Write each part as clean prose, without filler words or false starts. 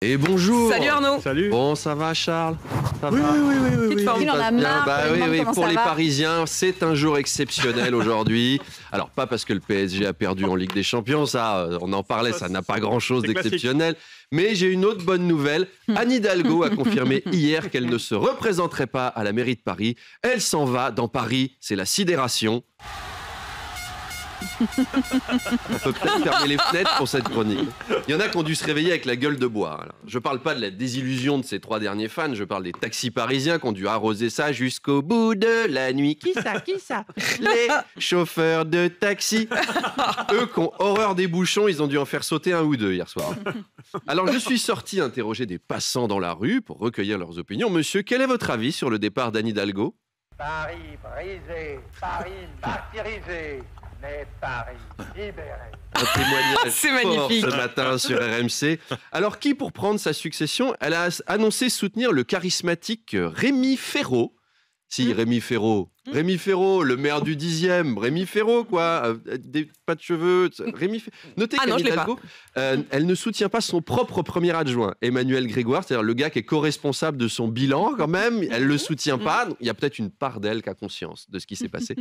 Et bonjour. Salut Arnaud. Salut. Bon, ça va Charles? Ça Oui, va? Petite forme. Il en a marre. Bah il oui, demande oui, comment pour ça les va. Parisiens, c'est un jour exceptionnel aujourd'hui. Alors, pas parce que le PSG a perdu en Ligue des Champions, ça, on en parlait, ça n'a pas grand-chose c'est d'exceptionnel. Mais j'ai une autre bonne nouvelle. Anne Hidalgo a confirmé hier qu'elle ne se représenterait pas à la mairie de Paris. Elle s'en va. Dans Paris, c'est la sidération. On peut peut-être fermer les fenêtres pour cette chronique. Il y en a qui ont dû se réveiller avec la gueule de bois. Alors, je parle pas de la désillusion de ces 3 derniers fans, je parle des taxis parisiens qui ont dû arroser ça jusqu'au bout de la nuit. Qui ça? Les chauffeurs de taxi. Eux qui ont horreur des bouchons, ils ont dû en faire sauter 1 ou 2 hier soir. Alors je suis sorti interroger des passants dans la rue pour recueillir leurs opinions. Monsieur, quel est votre avis sur le départ d'Anne Hidalgo? Paris brisé, Paris martyrisé, mais Paris libéré. Un témoignage C'est fort magnifique. ce matin sur RMC. Alors qui pour prendre sa succession? Elle a annoncé soutenir le charismatique Rémi Féraud. Si, Rémi Féraud. Rémi Féraud, le maire du 10e. Rémi Féraud, quoi. Pas de cheveux. Notez qu'Anne non, je l'ai Hidalgo, elle ne soutient pas son propre premier adjoint, Emmanuel Grégoire, c'est-à-dire le gars qui est co-responsable de son bilan, quand même. Elle ne le soutient pas. Donc, il y a peut-être une part d'elle qui a conscience de ce qui s'est passé.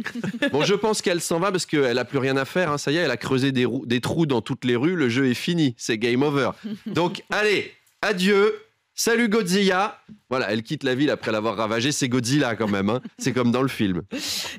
Bon, je pense qu'elle s'en va parce qu'elle n'a plus rien à faire. Hein. Ça y est, elle a creusé des trous dans toutes les rues. Le jeu est fini. C'est game over. Donc, allez, adieu. Salut Godzilla. Voilà, elle quitte la ville après l'avoir ravagée. C'est Godzilla quand même. Hein. C'est comme dans le film.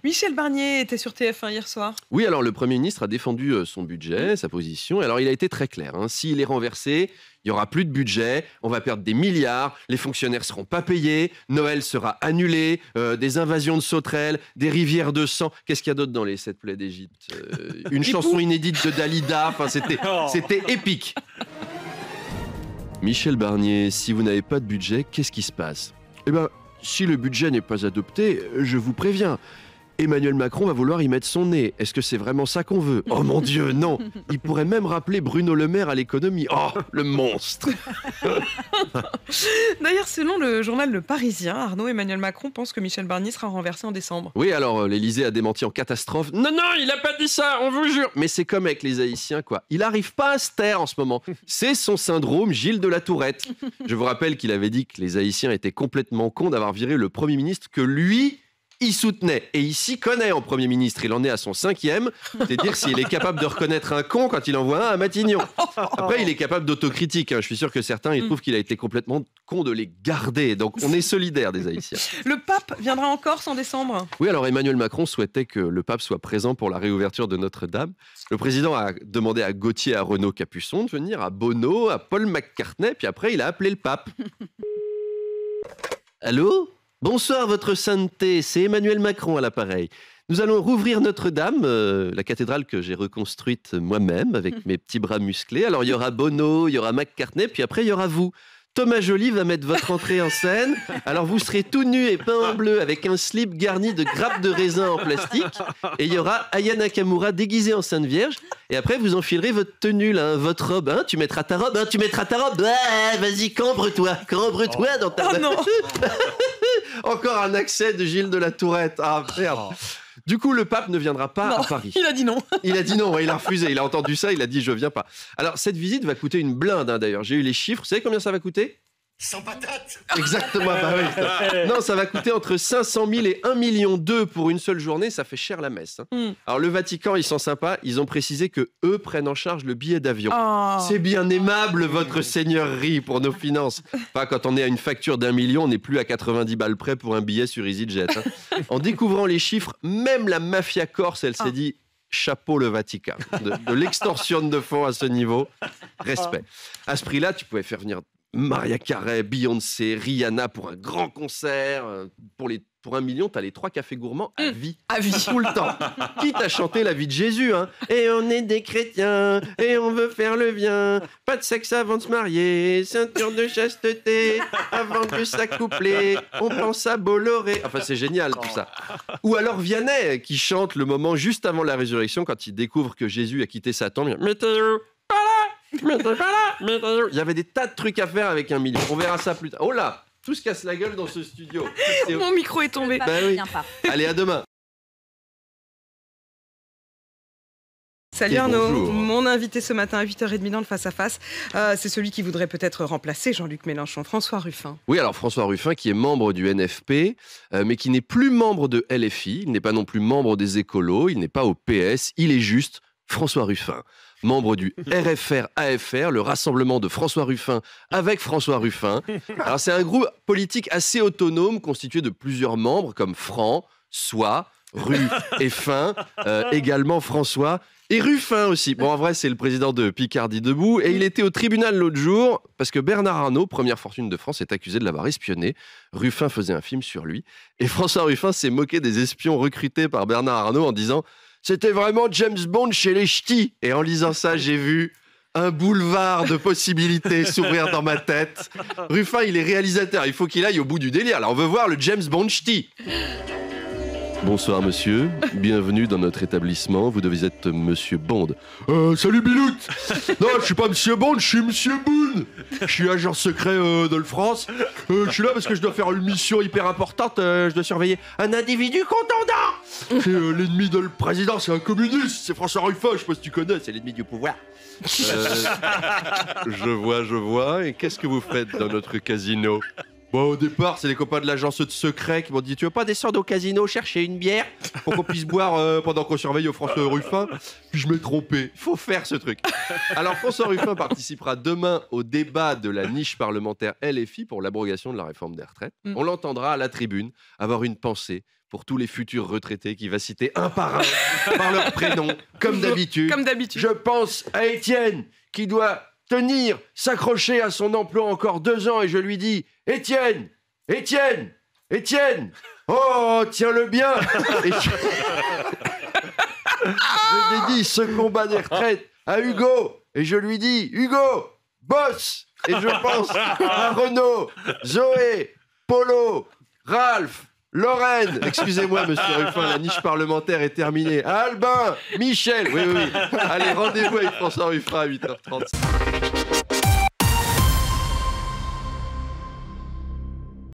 Michel Barnier était sur TF1 hier soir. Oui, alors le Premier ministre a défendu son budget, sa position. Alors il a été très clair. Hein. S'il est renversé, il n'y aura plus de budget. On va perdre des milliards. Les fonctionnaires ne seront pas payés. Noël sera annulé. Des invasions de sauterelles, des rivières de sang. Qu'est-ce qu'il y a d'autre dans les 7 plaies d'Égypte? Une chanson inédite de Dalida. Enfin, c'était épique. Michel Barnier, si vous n'avez pas de budget, qu'est-ce qui se passe? Eh bien, si le budget n'est pas adopté, je vous préviens, Emmanuel Macron va vouloir y mettre son nez. Est-ce que c'est vraiment ça qu'on veut? Oh mon Dieu, non! Il pourrait même rappeler Bruno Le Maire à l'économie. Oh, le monstre! D'ailleurs, selon le journal Le Parisien, Arnaud, Emmanuel Macron pense que Michel Barnier sera renversé en décembre. Oui, alors l'Élysée a démenti en catastrophe. Non, il n'a pas dit ça, on vous jure! Mais c'est comme avec les Haïtiens, quoi. Il n'arrive pas à se taire en ce moment. C'est son syndrome Gilles de la Tourette. Je vous rappelle qu'il avait dit que les Haïtiens étaient complètement cons d'avoir viré le Premier ministre que lui... il soutenait, et il s'y connaît en Premier ministre, il en est à son 5e, c'est dire s'il est capable de reconnaître un con quand il envoie un à Matignon. Après, il est capable d'autocritique, hein. Je suis sûr que certains ils trouvent qu'il a été complètement con de les garder, donc on est solidaires des Haïtiens. Le pape viendra en Corse en décembre. Oui, alors Emmanuel Macron souhaitait que le pape soit présent pour la réouverture de Notre-Dame. Le président a demandé à Gauthier, à Renaud Capuçon de venir, à Bono, à Paul McCartney, puis après il a appelé le pape. Allô ? Bonsoir, votre sainteté, c'est Emmanuel Macron à l'appareil. Nous allons rouvrir Notre-Dame, la cathédrale que j'ai reconstruite moi-même avec mes petits bras musclés. Alors il y aura Bono, il y aura McCartney, puis après il y aura vous. Thomas Joly va mettre votre entrée en scène. Alors vous serez tout nu et peint en bleu avec un slip garni de grappes de raisin en plastique. Et il y aura Aya Nakamura déguisée en Sainte Vierge. Et après vous enfilerez votre tenue, là, votre robe. Hein, tu mettras ta robe, Ouais, vas-y, cambre-toi dans ta robe. Oh non. Encore un accès de Gilles de la Tourette. Ah merde. Du coup, le pape ne viendra pas à Paris. Il a dit non. Il a dit non, il a refusé. Il a entendu ça, il a dit je viens pas. Alors, cette visite va coûter une blinde, hein, d'ailleurs. J'ai eu les chiffres. Vous savez combien ça va coûter? 100 patates. Exactement, bah oui. Non, ça va coûter entre 500 000 et 1,2 million pour une seule journée. Ça fait cher la messe. Hein. Alors, le Vatican, ils sont sympas. Ils ont précisé que eux prennent en charge le billet d'avion. Oh. C'est bien aimable, votre seigneurie, pour nos finances. Enfin, quand on est à une facture d'1 million, on n'est plus à 90 balles près pour un billet sur EasyJet. Hein. En découvrant les chiffres, même la mafia corse, elle s'est dit... chapeau le Vatican. De l'extorsion de fonds à ce niveau, respect. À ce prix-là, tu pouvais faire venir Mariah Carey, Beyoncé, Rihanna pour un grand concert. Pour 1 million, t'as les 3 cafés gourmands à vie. À vie. Tout le temps. Quitte à chanter la vie de Jésus. Hein. Et on est des chrétiens, et on veut faire le bien. Pas de sexe avant de se marier, ceinture de chasteté, avant de s'accoupler. On pense à Bolloré. Enfin, c'est génial tout ça. Ou alors Vianney, qui chante le moment juste avant la résurrection, quand il découvre que Jésus a quitté sa tombe. Mais t'es où? Pas là. Mais t'es pas là. Mais t'es où? Il y avait des tas de trucs à faire avec 1 million. On verra ça plus tard. Oh là! Tout se casse la gueule dans ce studio. Mon micro est tombé. Le pape Bah oui. vient pas. Allez, à demain. Salut Et Arnaud, bonjour. mon invité ce matin à 8h30 dans le Face à Face, c'est celui qui voudrait peut-être remplacer Jean-Luc Mélenchon, François Ruffin. Oui, alors François Ruffin qui est membre du NFP, mais qui n'est plus membre de LFI, il n'est pas non plus membre des écolos, il n'est pas au PS, il est juste François Ruffin. Membre du RFR-AFR, le rassemblement de François Ruffin avec François Ruffin. Alors c'est un groupe politique assez autonome constitué de plusieurs membres comme Franc, Soi, Ru et Fin, également François et Ruffin aussi. Bon, en vrai, c'est le président de Picardie Debout et il était au tribunal l'autre jour parce que Bernard Arnault, première fortune de France, est accusé de l'avoir espionné. Ruffin faisait un film sur lui et François Ruffin s'est moqué des espions recrutés par Bernard Arnault en disant « C'était vraiment James Bond chez les ch'tis ». Et en lisant ça, j'ai vu un boulevard de possibilités s'ouvrir dans ma tête. Ruffin, il est réalisateur, il faut qu'il aille au bout du délire. Là, on veut voir le James Bond ch'ti. Bonsoir monsieur, bienvenue dans notre établissement, vous devez être monsieur Bond. Salut Bilout. Non, je suis pas monsieur Bond, je suis monsieur Boone. Je suis agent secret de le France. Je suis là parce que je dois faire une mission hyper importante, je dois surveiller un individu contendant. C'est l'ennemi de le président, c'est un communiste, c'est François Ruffin, je sais pas si tu connais, c'est l'ennemi du pouvoir. Je vois, et qu'est-ce que vous faites dans notre casino ? Bon, au départ, c'est les copains de l'agence de secret qui m'ont dit « Tu veux pas descendre au casino chercher une bière pour qu'on puisse boire pendant qu'on surveille au François Ruffin ?» Puis je m'ai trompé. Il faut faire ce truc. Alors, François Ruffin participera demain au débat de la niche parlementaire LFI pour l'abrogation de la réforme des retraites. On l'entendra à la tribune avoir une pensée pour tous les futurs retraités qui va citer un par un par leur prénom, comme d'habitude. Comme d'habitude. Je pense à Étienne qui doit tenir, s'accrocher à son emploi encore 2 ans et je lui dis « Étienne, Étienne, Étienne, oh, tiens-le bien !» Et je dédie ce combat des retraites à Hugo et je lui dis « Hugo, bosse !» Et je pense à Renaud, Zoé, Polo, Ralph, Lorraine, excusez-moi monsieur Ruffin, la niche parlementaire est terminée. Albin, Michel, oui. Allez, rendez-vous avec François Ruffin à 8h30.